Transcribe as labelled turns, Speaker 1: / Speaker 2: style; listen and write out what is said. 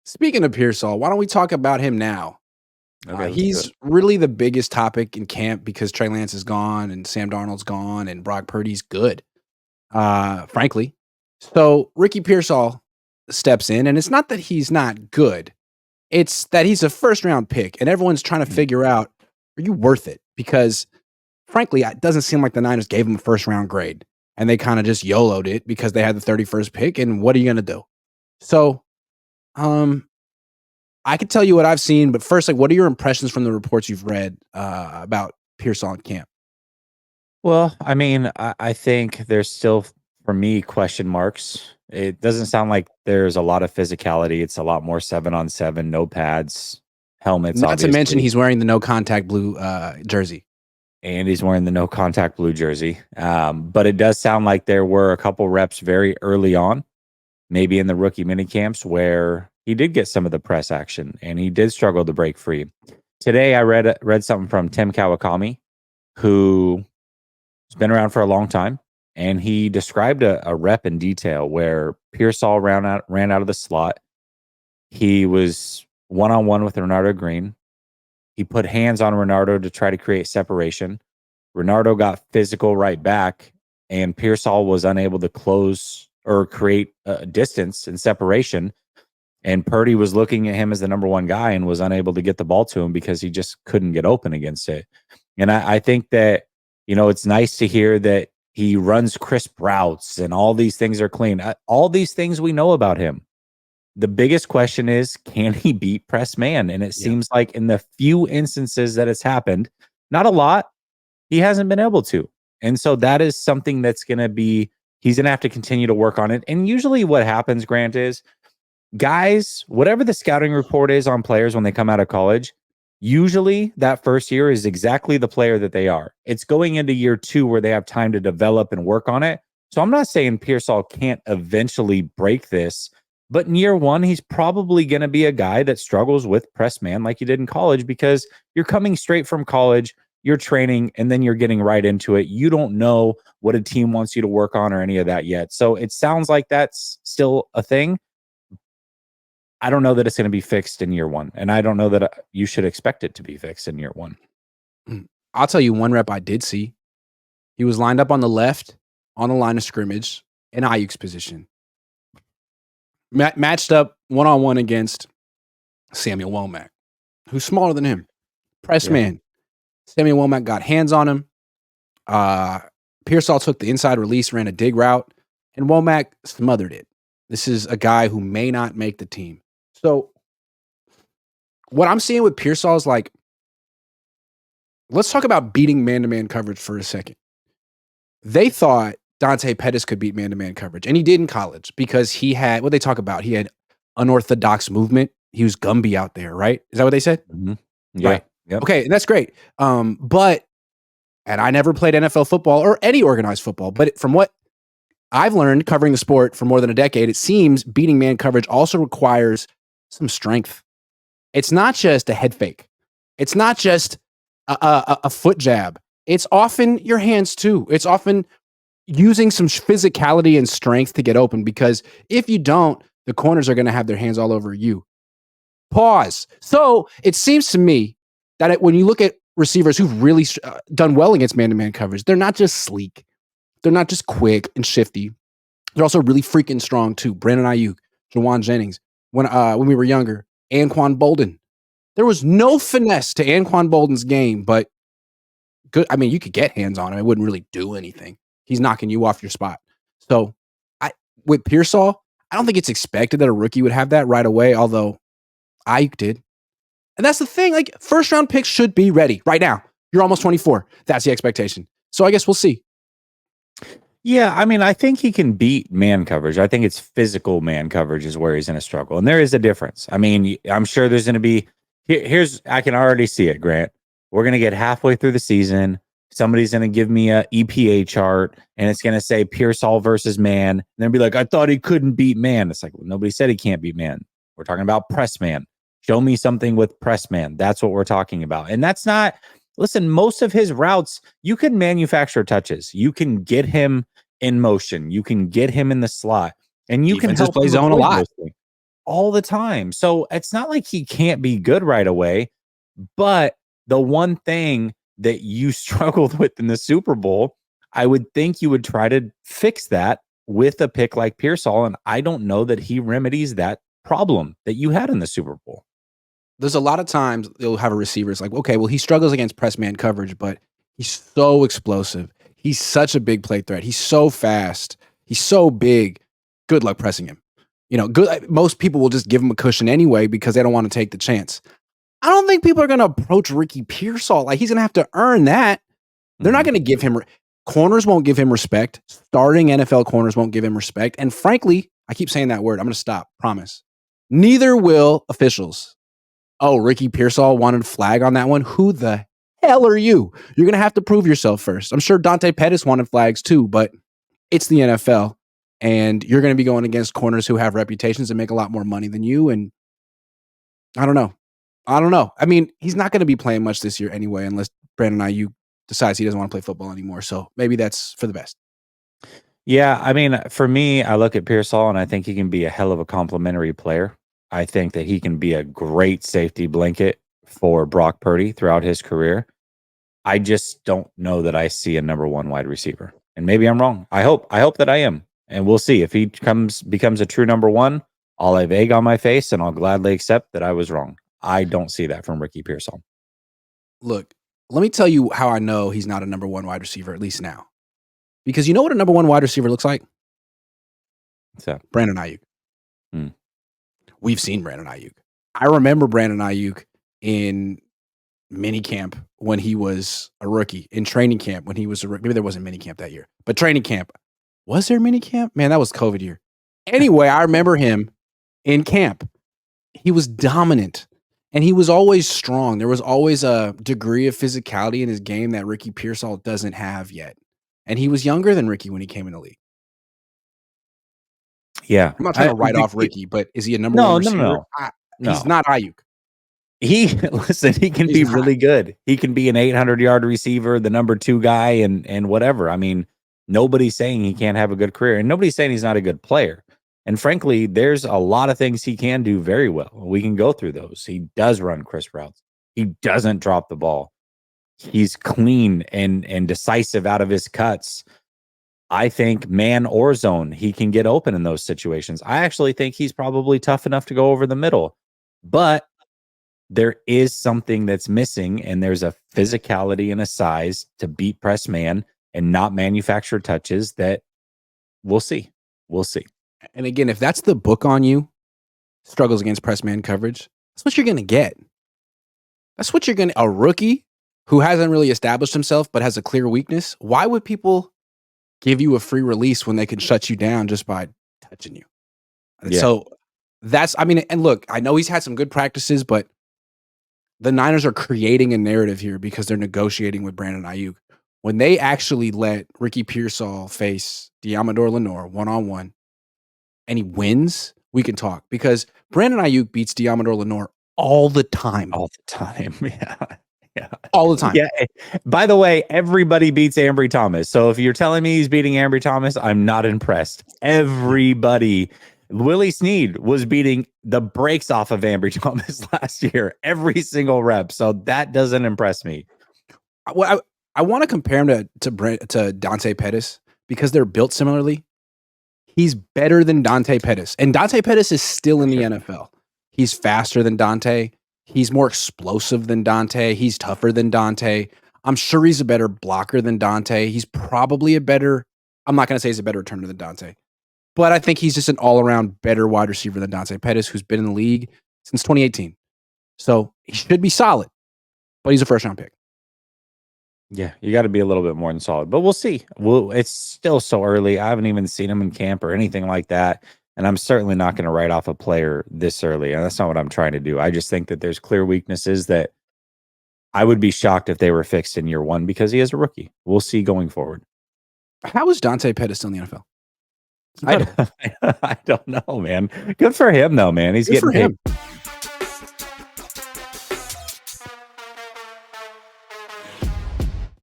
Speaker 1: Speaking of Pearsall, why don't we talk about him now?
Speaker 2: Okay, let's do it.
Speaker 1: He's really the biggest topic in camp because Trey Lance is gone and Sam Darnold's gone and Brock Purdy's good, frankly. So Ricky Pearsall steps in, and it's not that he's not good. It's that he's a first round pick, and everyone's trying to figure out, are you worth it? Because frankly, it doesn't seem like the Niners gave him a first round grade, and they kind of just YOLO'd it because they had the 31st pick, and what are you going to do? So, um, I could tell you what I've seen, but first, like, what are your impressions from the reports you've read about Pearsall in camp?
Speaker 2: Well, I mean, I think there's still, for me, question marks. It doesn't sound like there's a lot of physicality. It's a lot more 7-on-7, no pads, helmets,
Speaker 1: Not to mention
Speaker 2: obviously.
Speaker 1: he's wearing the no contact blue jersey.
Speaker 2: And he's wearing the no contact blue jersey. But it does sound like there were a couple reps very early on, maybe in the rookie mini camps, where he did get some of the press action and he did struggle to break free. Today, I read something from Tim Kawakami, who has been around for a long time, and he described a rep in detail where Pearsall ran out of the slot. He was one-on-one with Renardo Green. He put hands on Renardo to try to create separation. Renardo got physical right back, and Pearsall was unable to close or create a distance and separation. And Purdy was looking at him as the number one guy and was unable to get the ball to him because he just couldn't get open against it. And I think that, it's nice to hear that he runs crisp routes and all these things are clean. All these things we know about him. The biggest question is, can he beat press man? And it seems like in the few instances that it's happened, not a lot, he hasn't been able to. And so that is something that's going to be, he's going to have to continue to work on it. And usually what happens, Grant, is guys, whatever the scouting report is on players when they come out of college, usually that first year is exactly the player that they are. It's going into year two where they have time to develop and work on it. So I'm not saying Pearsall can't eventually break this, but in year one, he's probably going to be a guy that struggles with press man like you did in college, because you're coming straight from college, you're training, and then you're getting right into it. You don't know what a team wants you to work on or any of that yet. So it sounds like that's still a thing. I don't know that it's going to be fixed in year one, and I don't know that you should expect it to be fixed in year one.
Speaker 1: I'll tell you one rep I did see. He was lined up on the left on the line of scrimmage in Aiyuk's position. Matched up one-on-one against Samuel Womack, who's smaller than him. Press man. Samuel Womack got hands on him. Pearsall took the inside release, ran a dig route, and Womack smothered it. This is a guy who may not make the team. So what I'm seeing with Pearsall is like, let's talk about beating man-to-man coverage for a second. They thought Dante Pettis could beat man-to-man coverage, and he did in college because he had, what they talk about, he had unorthodox movement. He was Gumby out there, right? Is that what they said?
Speaker 2: Mm-hmm. Yeah.
Speaker 1: Right.
Speaker 2: Yep.
Speaker 1: Okay, that's great. And I never played NFL football or any organized football, but from what I've learned covering the sport for more than a decade, it seems beating man coverage also requires some strength. It's not just a head fake. It's not just a foot jab. It's often your hands too. It's often using some physicality and strength to get open, because if you don't, the corners are going to have their hands all over you. Pause. So it seems to me that when you look at receivers who've really done well against man-to-man coverage, they're not just sleek. They're not just quick and shifty. They're also really freaking strong too. Brandon Aiyuk, Jawan Jennings. When we were younger, Anquan Bolden. There was no finesse to Anquan Bolden's game, but good. I mean, you could get hands on him. It wouldn't really do anything. He's knocking you off your spot. So with Pearsall, I don't think it's expected that a rookie would have that right away, although Aiyuk did. And that's the thing. Like, first round picks should be ready right now. You're almost 24. That's the expectation. So I guess we'll see.
Speaker 2: Yeah, I mean, I think he can beat man coverage. I think it's physical man coverage is where he's going to struggle. And there is a difference. I mean, I'm sure there's going to be, I can already see it, Grant. We're going to get halfway through the season. Somebody's going to give me a EPA chart, and it's going to say Pearsall versus man. And they'll be like, I thought he couldn't beat man. It's like, well, nobody said he can't beat man. We're talking about press man. Show me something with press man. That's what we're talking about. And that's not, listen, most of his routes, you can manufacture touches. You can get him in motion. You can get him in the slot, and you can help
Speaker 1: play zone a lot.
Speaker 2: all the time. So it's not like he can't be good right away. But the one thing that you struggled with in the Super Bowl, I would think you would try to fix that with a pick like Pearsall. And I don't know that he remedies that problem that you had in the Super Bowl.
Speaker 1: There's a lot of times you'll have a receiver. It's like, okay, well, he struggles against press man coverage, but he's so explosive. He's such a big play threat. He's so fast. He's so big. Good luck pressing him. Good. Most people will just give him a cushion anyway because they don't want to take the chance. I don't think people are going to approach Ricky Pearsall. Like, he's going to have to earn that. They're not going to give him corners won't give him respect. Starting NFL corners won't give him respect. And frankly, I keep saying that word. I'm going to stop. Promise. Neither will officials. Oh, Ricky Pearsall wanted a flag on that one. Who the hell are you? You're going to have to prove yourself first. I'm sure Dante Pettis wanted flags too, but it's the NFL. And you're going to be going against corners who have reputations and make a lot more money than you. And I don't know. I mean, he's not going to be playing much this year anyway, unless Brandon Aiyuk decides he doesn't want to play football anymore. So maybe that's for the best.
Speaker 2: Yeah, I mean, for me, I look at Pearsall and I think he can be a hell of a complimentary player. I think that he can be a great safety blanket for Brock Purdy throughout his career. I just don't know that I see a number one wide receiver. And maybe I'm wrong. I hope that I am. And we'll see. If he becomes a true number one, I'll have egg on my face and I'll gladly accept that I was wrong. I don't see that from Ricky Pearsall.
Speaker 1: Look, let me tell you how I know he's not a number one wide receiver, at least now. Because you know what a number one wide receiver looks like?
Speaker 2: So
Speaker 1: Brandon Aiyuk. We've seen Brandon Aiyuk. I remember Brandon Aiyuk in minicamp when he was a rookie, in training camp when he was a rookie. Maybe there wasn't minicamp that year, but training camp. Was there minicamp? Man, that was COVID year. Anyway, I remember him in camp. He was dominant and he was always strong. There was always a degree of physicality in his game that Ricky Pearsall doesn't have yet. And he was younger than Ricky when he came in the league.
Speaker 2: Yeah.
Speaker 1: I'm not trying to write off Ricky, but is he a number one receiver?
Speaker 2: No.
Speaker 1: He's not Aiyuk.
Speaker 2: He can be really good. He can be an 800-yard receiver, the number 2 guy, and whatever. I mean, nobody's saying he can't have a good career, and nobody's saying he's not a good player. And frankly, there's a lot of things he can do very well. We can go through those. He does run crisp routes. He doesn't drop the ball. He's clean and decisive out of his cuts. I think man or zone, he can get open in those situations. I actually think he's probably tough enough to go over the middle. But there is something that's missing, and there's a physicality and a size to beat press man and not manufacture touches that we'll see. We'll see.
Speaker 1: And again, if that's the book on you, struggles against press man coverage, that's what you're going to get. That's what you're going to, a rookie who hasn't really established himself but has a clear weakness. Why would people give you a free release when they can shut you down just by touching you? Yeah. So and look, I know he's had some good practices, but the Niners are creating a narrative here because they're negotiating with Brandon Aiyuk. When they actually let Ricky Pearsall face Diamador Lenore one-on-one and he wins, we can talk, because Brandon Aiyuk beats Diamador Lenore all the time.
Speaker 2: All the time. Yeah.
Speaker 1: All the time.
Speaker 2: Yeah. By the way, everybody beats Ambry Thomas. So if you're telling me he's beating Ambry Thomas, I'm not impressed. Everybody. Willie Snead was beating the brakes off of Ambry Thomas last year, every single rep. So that doesn't impress me.
Speaker 1: Well, I want to compare him to Dante Pettis because they're built similarly. He's better than Dante Pettis, and Dante Pettis is still in the NFL. He's faster than Dante. He's more explosive than Dante. He's tougher than Dante. I'm sure he's a better blocker than Dante. He's probably I'm not going to say he's a better returner than Dante, but I think he's just an all-around better wide receiver than Dante Pettis, who's been in the league since 2018. So he should be solid, but he's a first-round pick.
Speaker 2: Yeah, you got to be a little bit more than solid, but we'll see. It's still so early. I haven't even seen him in camp or anything like that. And I'm certainly not going to write off a player this early. And that's not what I'm trying to do. I just think that there's clear weaknesses that I would be shocked if they were fixed in year one because he is a rookie. We'll see going forward.
Speaker 1: How is Dante Pettis still in the NFL?
Speaker 2: I don't know, man. Good for him, though, man. He's getting paid.